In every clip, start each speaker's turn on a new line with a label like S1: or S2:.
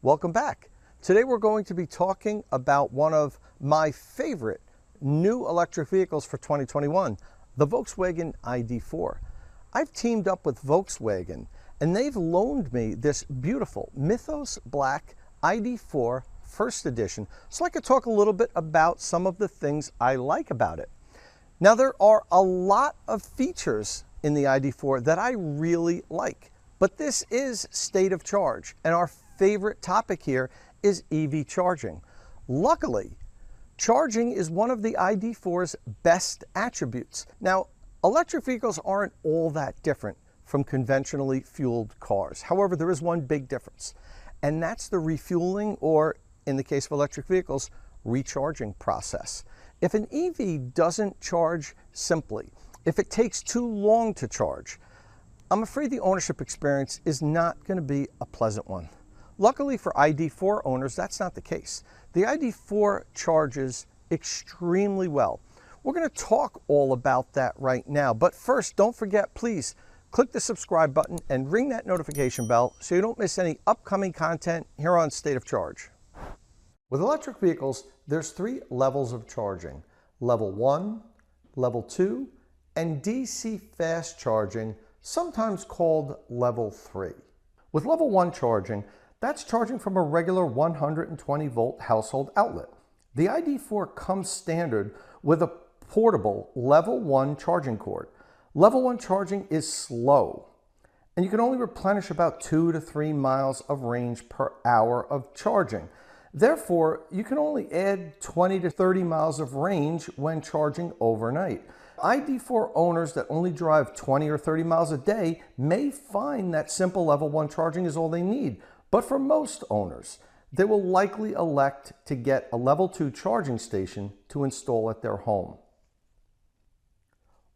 S1: Welcome back. Today we're going to be talking about one of my favorite new electric vehicles for 2021, the Volkswagen ID.4. I've teamed up with Volkswagen and they've loaned me this beautiful Mythos Black ID.4 First Edition so I could talk a little bit about some of the things I like about it. Now there are a lot of features in the ID.4 that I really like, but this is state of charge and our favorite topic here is EV charging. Luckily, charging is one of the ID.4's best attributes. Now, electric vehicles aren't all that different from conventionally fueled cars. However, there is one big difference, and that's the refueling, or in the case of electric vehicles, recharging process. If an EV doesn't charge simply, if it takes too long to charge, I'm afraid the ownership experience is not going to be a pleasant one. Luckily for ID.4 owners, that's not the case. The ID.4 charges extremely well. We're going to talk all about that right now, but first, don't forget, please click the subscribe button and ring that notification bell so you don't miss any upcoming content here on State of Charge. With electric vehicles, there's 3 levels of charging: level 1, level 2, and DC fast charging, sometimes called level 3. With level 1 charging, that's charging from a regular 120 volt household outlet. The ID.4 comes standard with a portable level 1 charging cord. Level 1 charging is slow, and you can only replenish about 2 to 3 miles of range per hour of charging. Therefore, you can only add 20 to 30 miles of range when charging overnight. ID.4 owners that only drive 20 or 30 miles a day may find that simple level 1 charging is all they need. But for most owners, they will likely elect to get a level 2 charging station to install at their home.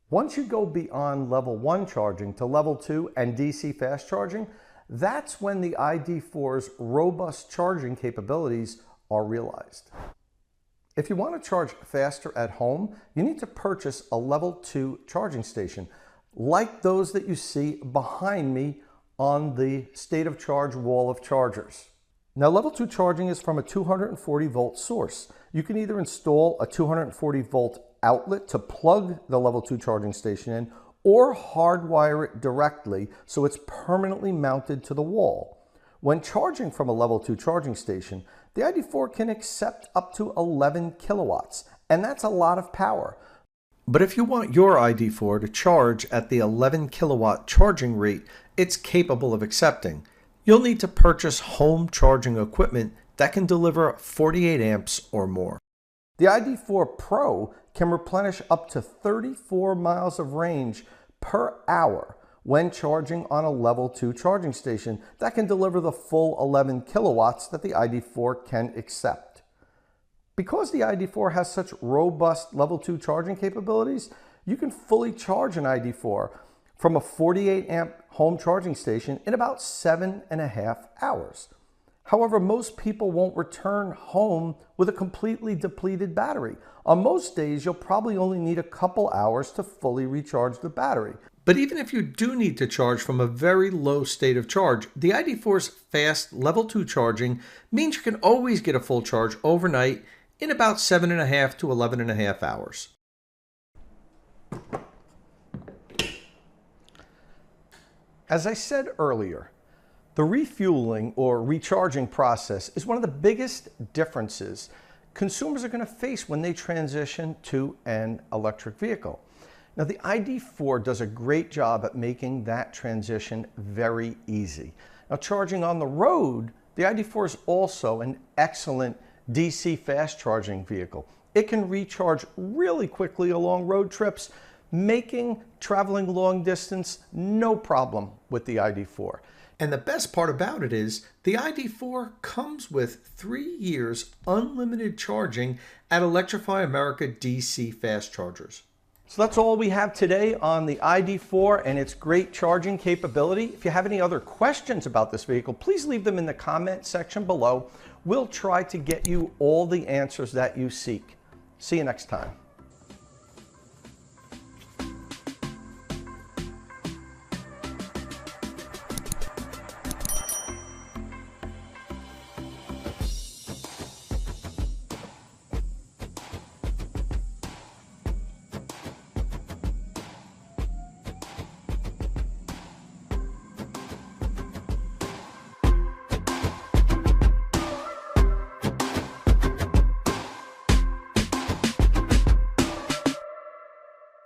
S1: Once you go beyond level 1 charging to level 2 and DC fast charging, that's when the ID.4's robust charging capabilities are realized. If you want to charge faster at home, you need to purchase a level 2 charging station, like those that you see behind me on the state of charge wall of chargers. Now, level 2 charging is from a 240 volt source. You can either install a 240 volt outlet to plug the level 2 charging station in, or hardwire it directly so it's permanently mounted to the wall. When charging from a level 2 charging station, the ID.4 can accept up to 11 kilowatts, and that's a lot of power. But if you want your ID.4 to charge at the 11 kilowatt charging rate it's capable of accepting, you'll need to purchase home charging equipment that can deliver 48 amps or more. The ID.4 Pro can replenish up to 34 miles of range per hour when charging on a level 2 charging station that can deliver the full 11 kilowatts that the ID.4 can accept. Because the ID.4 has such robust level 2 charging capabilities, you can fully charge an ID.4 from a 48 amp home charging station in about 7.5 hours. However, most people won't return home with a completely depleted battery. On most days, you'll probably only need a couple hours to fully recharge the battery. But even if you do need to charge from a very low state of charge, the ID.4's fast level 2 charging means you can always get a full charge overnight in about 7.5 to 11.5 hours. As I said earlier, the refueling or recharging process is one of the biggest differences consumers are going to face when they transition to an electric vehicle. Now, the ID.4 does a great job at making that transition very easy. Now, charging on the road, the ID.4 is also an excellent DC fast charging vehicle. It can recharge really quickly along road trips, making traveling long distance no problem with the ID.4. And the best part about it is the ID.4 comes with 3 years unlimited charging at Electrify America DC fast chargers. So that's all we have today on the ID.4 and its great charging capability. If you have any other questions about this vehicle, please leave them in the comment section below. We'll try to get you all the answers that you seek. See you next time.